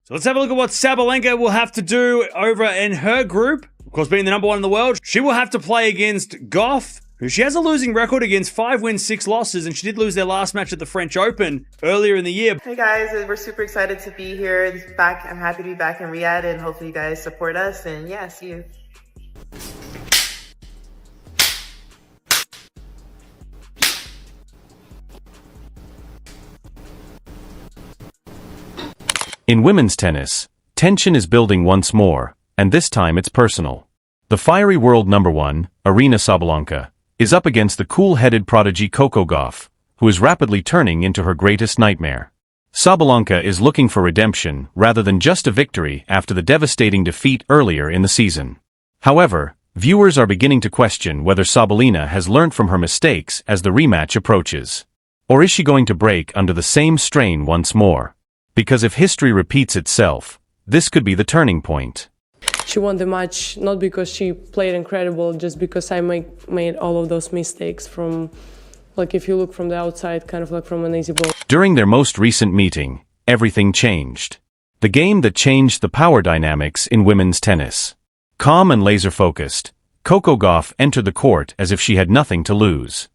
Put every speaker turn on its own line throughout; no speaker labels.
So let's have a look at what Sabalenka will have to do over in her group. Of course, being the number one in the world, she will have to play against Gauff, who she has a losing record against 5 wins, 6 losses, and she did lose their last match at the French Open earlier in the year.
Hey guys, we're super excited to be here. I'm happy to be back in Riyadh, and hopefully you guys support us, and yeah, see you.
In women's tennis, tension is building once more, and this time it's personal. The fiery world number one, Aryna Sabalenka, is up against the cool-headed prodigy Coco Gauff, who is rapidly turning into her greatest nightmare. Sabalenka is looking for redemption rather than just a victory after the devastating defeat earlier in the season. However, viewers are beginning to question whether Sabalenka has learned from her mistakes as the rematch approaches. Or is she going to break under the same strain once more? Because if history repeats itself, this could be the turning point.
She won the match not because she played incredible, just because I made all of those mistakes from, like, if you look from the outside, kind of like from an easy ball.
During their most recent meeting, everything changed. The game that changed the power dynamics in women's tennis. Calm and laser-focused, Coco Gauff entered the court as if she had nothing to lose.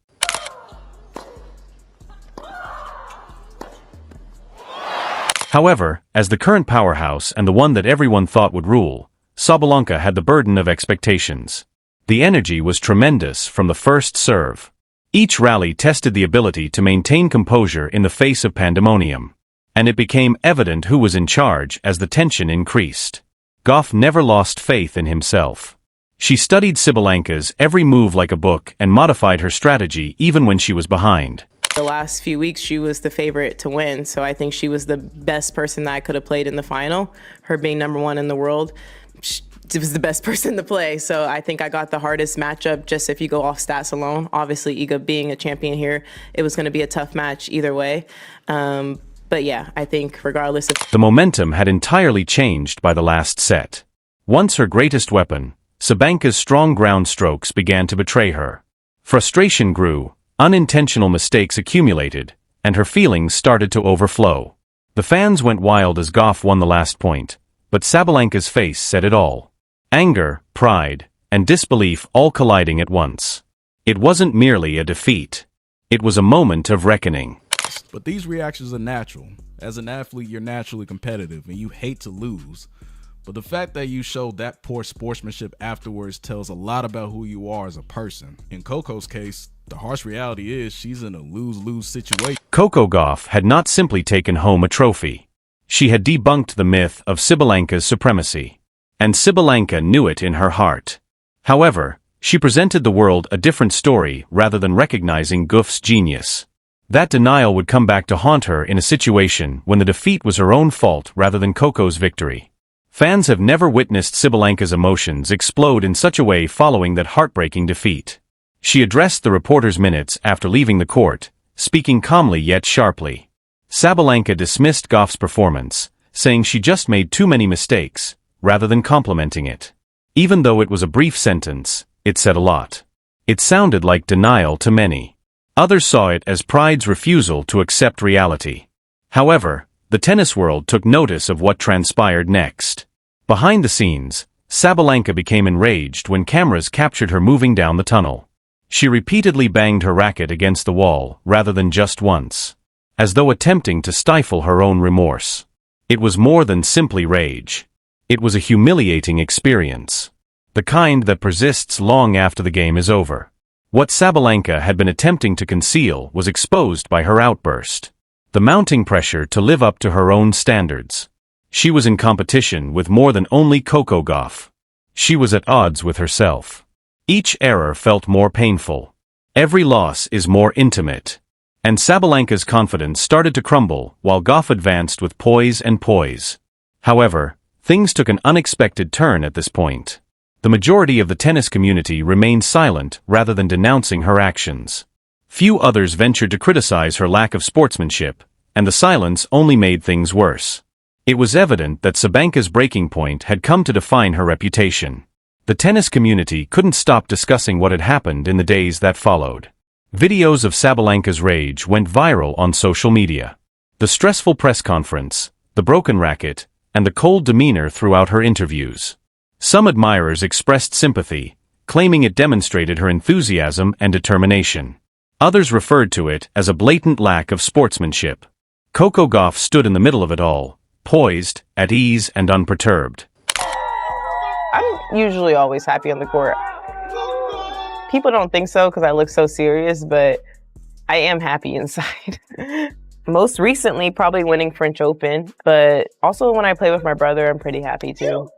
However, as the current powerhouse and the one that everyone thought would rule, Sabalenka had the burden of expectations. The energy was tremendous from the first serve. Each rally tested the ability to maintain composure in the face of pandemonium. And it became evident who was in charge as the tension increased. Gauff never lost faith in himself. She studied Sabalenka's every move like a book and modified her strategy even when she was behind.
The last few weeks, she was the favorite to win, so I think she was the best person that I could have played in the final. Her being number one in the world, she was the best person to play, so I think I got the hardest matchup just if you go off stats alone. Obviously, Iga being a champion here, it was going to be a tough match either way. But yeah, I think regardless of...
The momentum had entirely changed by the last set. Once her greatest weapon, Sabalenka's strong ground strokes began to betray her. Frustration grew. Unintentional mistakes accumulated, and her feelings started to overflow. The fans went wild as Gauff won the last point, but Sabalenka's face said it all. Anger, pride, and disbelief all colliding at once. It wasn't merely a defeat. It was a moment of reckoning.
But these reactions are natural. As an athlete, you're naturally competitive, and you hate to lose. But the fact that you showed that poor sportsmanship afterwards tells a lot about who you are as a person. In Coco's case, the harsh reality is she's in a lose-lose situation.
Coco Gauff had not simply taken home a trophy. She had debunked the myth of Sabalenka's supremacy. And Sabalenka knew it in her heart. However, she presented the world a different story rather than recognizing Gauff's genius. That denial would come back to haunt her in a situation when the defeat was her own fault rather than Coco's victory. Fans have never witnessed Sabalenka's emotions explode in such a way following that heartbreaking defeat. She addressed the reporters minutes after leaving the court, speaking calmly yet sharply. Sabalenka dismissed Gauff's performance, saying she just made too many mistakes, rather than complimenting it. Even though it was a brief sentence, it said a lot. It sounded like denial to many. Others saw it as pride's refusal to accept reality. However, the tennis world took notice of what transpired next. Behind the scenes, Sabalenka became enraged when cameras captured her moving down the tunnel. She repeatedly banged her racket against the wall rather than just once, as though attempting to stifle her own remorse. It was more than simply rage. It was a humiliating experience. The kind that persists long after the game is over. What Sabalenka had been attempting to conceal was exposed by her outburst. The mounting pressure to live up to her own standards. She was in competition with more than only Coco Gauff. She was at odds with herself. Each error felt more painful. Every loss is more intimate. And Sabalenka's confidence started to crumble while Gauff advanced with poise and poise. However, things took an unexpected turn at this point. The majority of the tennis community remained silent rather than denouncing her actions. Few others ventured to criticize her lack of sportsmanship, and the silence only made things worse. It was evident that Sabalenka's breaking point had come to define her reputation. The tennis community couldn't stop discussing what had happened in the days that followed. Videos of Sabalenka's rage went viral on social media. The stressful press conference, the broken racket, and the cold demeanor throughout her interviews. Some admirers expressed sympathy, claiming it demonstrated her enthusiasm and determination. Others referred to it as a blatant lack of sportsmanship. Coco Gauff stood in the middle of it all, poised, at ease, and unperturbed.
I'm usually always happy on the court. People don't think so because I look so serious, but I am happy inside. Most recently, probably winning French Open, but also when I play with my brother, I'm pretty happy too.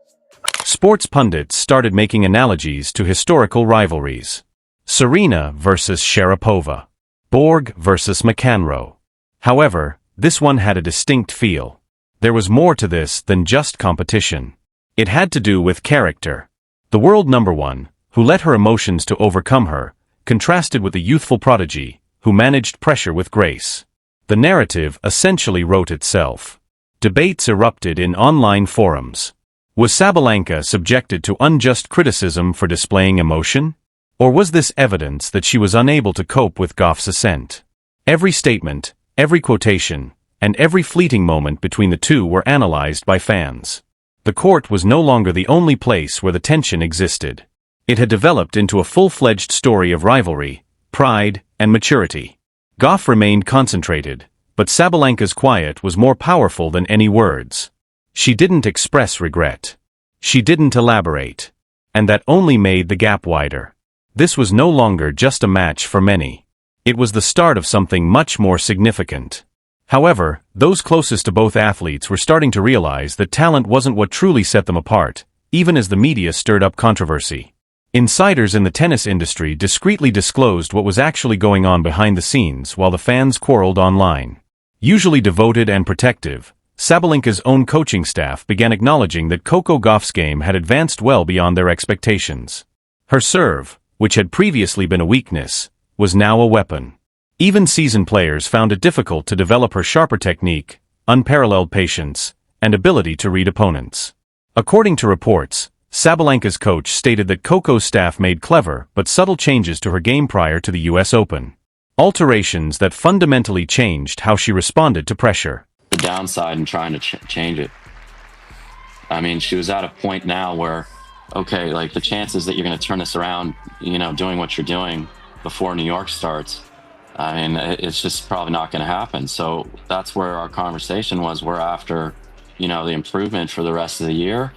Sports pundits started making analogies to historical rivalries. Serena versus Sharapova. Borg versus McEnroe. However, this one had a distinct feel. There was more to this than just competition. It had to do with character. The world number one, who let her emotions to overcome her, contrasted with the youthful prodigy, who managed pressure with grace. The narrative essentially wrote itself. Debates erupted in online forums. Was Sabalenka subjected to unjust criticism for displaying emotion? Or was this evidence that she was unable to cope with Gauff's ascent? Every statement, every quotation, and every fleeting moment between the two were analyzed by fans. The court was no longer the only place where the tension existed. It had developed into a full-fledged story of rivalry, pride, and maturity. Gauff remained concentrated, but Sabalenka's quiet was more powerful than any words. She didn't express regret. She didn't elaborate. And that only made the gap wider. This was no longer just a match for many. It was the start of something much more significant. However, those closest to both athletes were starting to realize that talent wasn't what truly set them apart, even as the media stirred up controversy. Insiders in the tennis industry discreetly disclosed what was actually going on behind the scenes while the fans quarreled online. Usually devoted and protective, Sabalenka's own coaching staff began acknowledging that Coco Gauff's game had advanced well beyond their expectations. Her serve, which had previously been a weakness, was now a weapon. Even seasoned players found it difficult to develop her sharper technique, unparalleled patience, and ability to read opponents. According to reports, Sabalenka's coach stated that Coco's staff made clever but subtle changes to her game prior to the US Open. Alterations that fundamentally changed how she responded to pressure.
The downside in trying to change it. I mean, she was at a point now where, okay, like the chances that you're going to turn this around, doing what you're doing before New York starts, I mean, it's just probably not going to happen. So that's where our conversation was. We're after, the improvement for the rest of the year.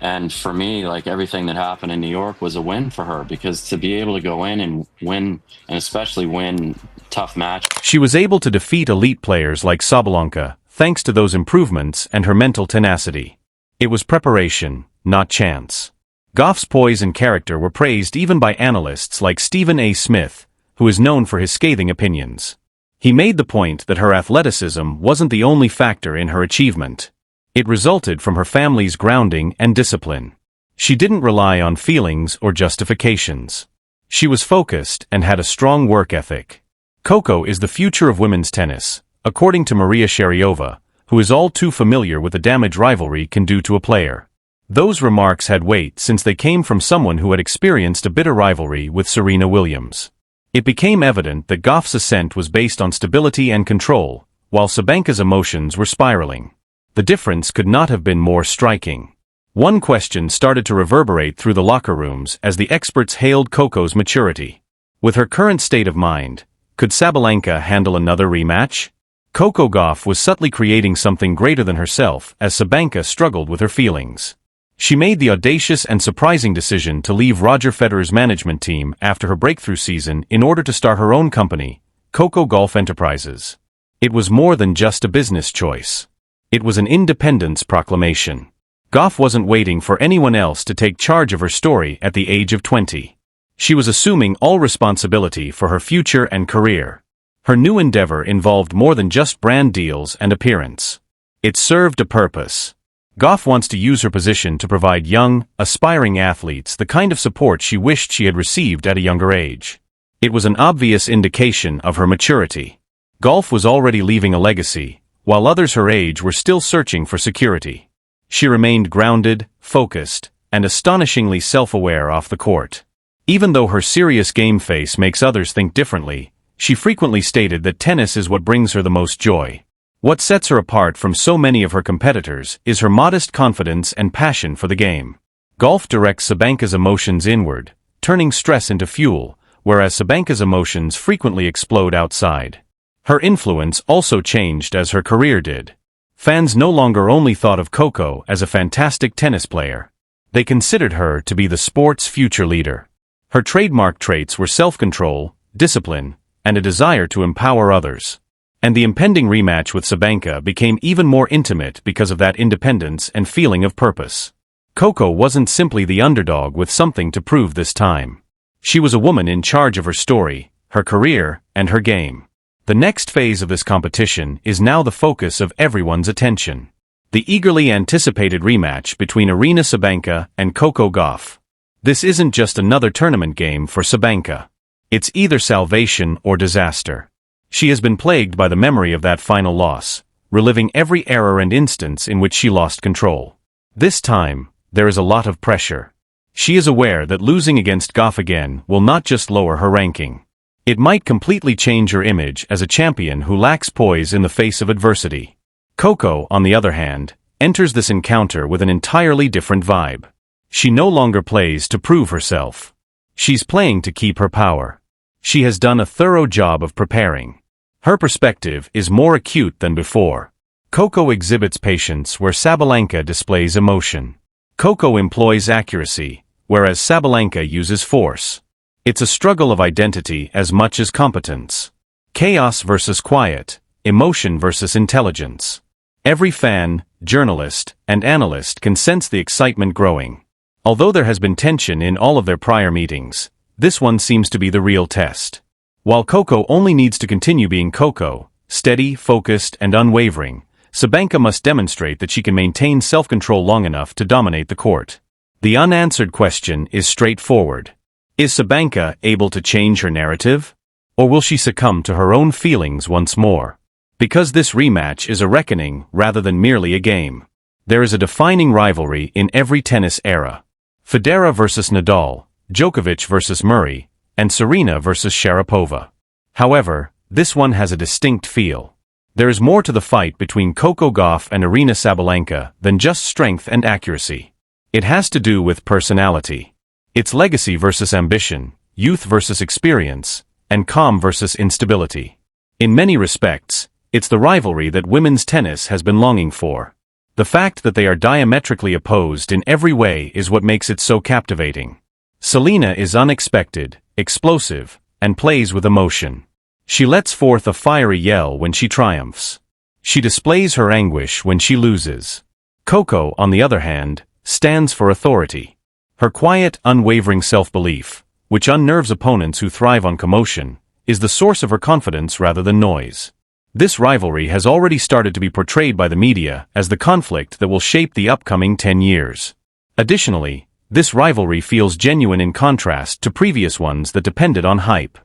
And for me, like everything that happened in New York was a win for her, because to be able to go in and win, and especially win tough matches.
She was able to defeat elite players like Sabalenka, thanks to those improvements and her mental tenacity. It was preparation, not chance. Gauff's poise and character were praised even by analysts like Stephen A. Smith, who is known for his scathing opinions. He made the point that her athleticism wasn't the only factor in her achievement. It resulted from her family's grounding and discipline. She didn't rely on feelings or justifications. She was focused and had a strong work ethic. Coco is the future of women's tennis, according to Maria Sharapova, who is all too familiar with the damage rivalry can do to a player. Those remarks had weight since they came from someone who had experienced a bitter rivalry with Serena Williams. It became evident that Gauff's ascent was based on stability and control, while Sabalenka's emotions were spiraling. The difference could not have been more striking. One question started to reverberate through the locker rooms as the experts hailed Coco's maturity. With her current state of mind, could Sabalenka handle another rematch? Coco Gauff was subtly creating something greater than herself as Sabalenka struggled with her feelings. She made the audacious and surprising decision to leave Roger Federer's management team after her breakthrough season in order to start her own company, Coco Gauff Enterprises. It was more than just a business choice. It was an independence proclamation. Gauff wasn't waiting for anyone else to take charge of her story at the age of 20. She was assuming all responsibility for her future and career. Her new endeavor involved more than just brand deals and appearance. It served a purpose. Gauff wants to use her position to provide young, aspiring athletes the kind of support she wished she had received at a younger age. It was an obvious indication of her maturity. Gauff was already leaving a legacy, while others her age were still searching for security. She remained grounded, focused, and astonishingly self-aware off the court. Even though her serious game face makes others think differently, she frequently stated that tennis is what brings her the most joy. What sets her apart from so many of her competitors is her modest confidence and passion for the game. Gauff directs Sabalenka's emotions inward, turning stress into fuel, whereas Sabalenka's emotions frequently explode outside. Her influence also changed as her career did. Fans no longer only thought of Coco as a fantastic tennis player. They considered her to be the sport's future leader. Her trademark traits were self-control, discipline, and a desire to empower others. And the impending rematch with Sabalenka became even more intimate because of that independence and feeling of purpose. Coco wasn't simply the underdog with something to prove this time. She was a woman in charge of her story, her career, and her game. The next phase of this competition is now the focus of everyone's attention. The eagerly anticipated rematch between Aryna Sabalenka and Coco Gauff. This isn't just another tournament game for Sabalenka. It's either salvation or disaster. She has been plagued by the memory of that final loss, reliving every error and instance in which she lost control. This time, there is a lot of pressure. She is aware that losing against Gauff again will not just lower her ranking. It might completely change her image as a champion who lacks poise in the face of adversity. Coco, on the other hand, enters this encounter with an entirely different vibe. She no longer plays to prove herself. She's playing to keep her power. She has done a thorough job of preparing. Her perspective is more acute than before. Coco exhibits patience where Sabalenka displays emotion. Coco employs accuracy, whereas Sabalenka uses force. It's a struggle of identity as much as competence. Chaos versus quiet, emotion versus intelligence. Every fan, journalist, and analyst can sense the excitement growing. Although there has been tension in all of their prior meetings, this one seems to be the real test. While Coco only needs to continue being Coco, steady, focused, and unwavering, Sabalenka must demonstrate that she can maintain self-control long enough to dominate the court. The unanswered question is straightforward. Is Sabalenka able to change her narrative? Or will she succumb to her own feelings once more? Because this rematch is a reckoning rather than merely a game. There is a defining rivalry in every tennis era. Federer versus Nadal, Djokovic versus Murray, and Serena versus Sharapova. However, this one has a distinct feel. There is more to the fight between Coco Gauff and Aryna Sabalenka than just strength and accuracy. It has to do with personality. It's legacy versus ambition, youth versus experience, and calm versus instability. In many respects, it's the rivalry that women's tennis has been longing for. The fact that they are diametrically opposed in every way is what makes it so captivating. Serena is unexpected, explosive, and plays with emotion. She lets forth a fiery yell when she triumphs. She displays her anguish when she loses. Coco, on the other hand, stands for authority. Her quiet, unwavering self-belief, which unnerves opponents who thrive on commotion, is the source of her confidence rather than noise. This rivalry has already started to be portrayed by the media as the conflict that will shape the upcoming 10 years. Additionally, this rivalry feels genuine in contrast to previous ones that depended on hype.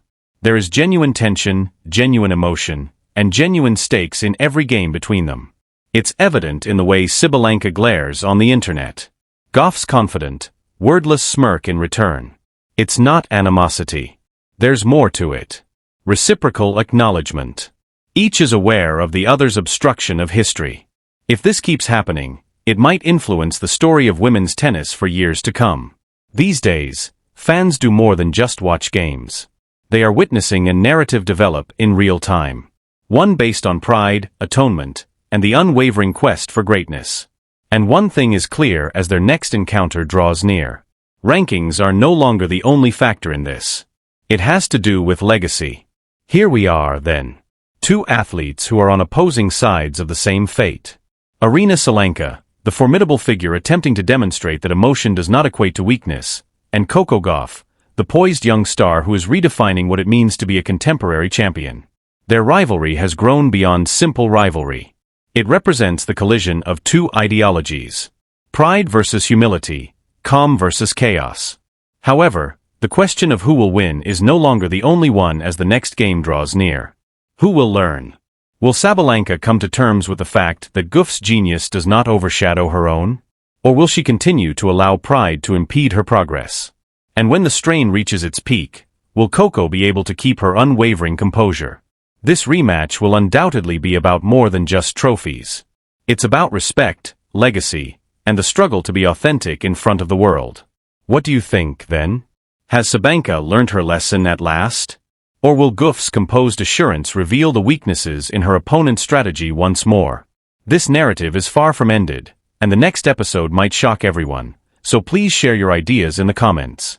There is genuine tension, genuine emotion, and genuine stakes in every game between them. It's evident in the way Sabalenka glares on the internet. Gauff's confident, wordless smirk in return. It's not animosity. There's more to it. Reciprocal acknowledgement. Each is aware of the other's obstruction of history. If this keeps happening, it might influence the story of women's tennis for years to come. These days, fans do more than just watch games. They are witnessing a narrative develop in real time. One based on pride, atonement, and the unwavering quest for greatness. And one thing is clear as their next encounter draws near. Rankings are no longer the only factor in this. It has to do with legacy. Here we are, then. Two athletes who are on opposing sides of the same fate. Aryna Sabalenka, the formidable figure attempting to demonstrate that emotion does not equate to weakness, and Coco Gauff, the poised young star who is redefining what it means to be a contemporary champion. Their rivalry has grown beyond simple rivalry. It represents the collision of two ideologies. Pride versus humility, calm versus chaos. However, the question of who will win is no longer the only one as the next game draws near. Who will learn? Will Sabalenka come to terms with the fact that Gauff's genius does not overshadow her own? Or will she continue to allow pride to impede her progress? And when the strain reaches its peak, will Coco be able to keep her unwavering composure? This rematch will undoubtedly be about more than just trophies. It's about respect, legacy, and the struggle to be authentic in front of the world. What do you think, then? Has Sabalenka learned her lesson at last? Or will Gauff's composed assurance reveal the weaknesses in her opponent's strategy once more? This narrative is far from ended, and the next episode might shock everyone, so please share your ideas in the comments.